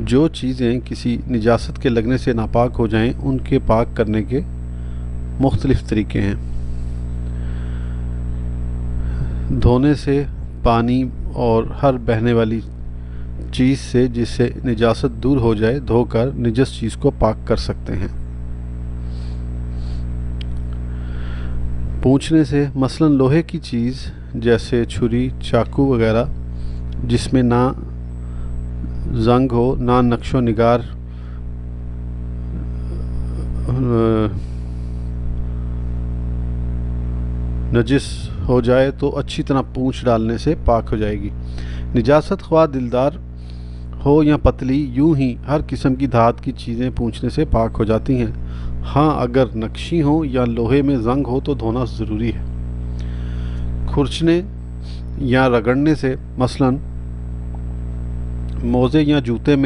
جو چیزیں کسی نجاست کے لگنے سے ناپاک ہو جائیں ان کے پاک کرنے کے مختلف طریقے ہیں۔ دھونے سے، پانی اور ہر بہنے والی چیز سے جس سے نجاست دور ہو جائے دھو کر نجس چیز کو پاک کر سکتے ہیں۔ پونچھنے سے مثلاً لوہے کی چیز جیسے چھری، چاقو وغیرہ جس میں نہ زنگ ہو نہ نقش و نگار نجس ہو جائے تو اچھی طرح پونچھ ڈالنے سے پاک ہو جائے گی۔ نجاست خواہ دلدار ہو یا پتلی، یوں ہی ہر قسم کی دھات کی چیزیں پونچھنے سے پاک ہو جاتی ہیں۔ ہاں اگر نقشی ہوں یا لوہے میں زنگ ہو تو دھونا ضروری ہے۔ کھرچنے یا رگڑنے سے مثلاً موزے یا جوتے میں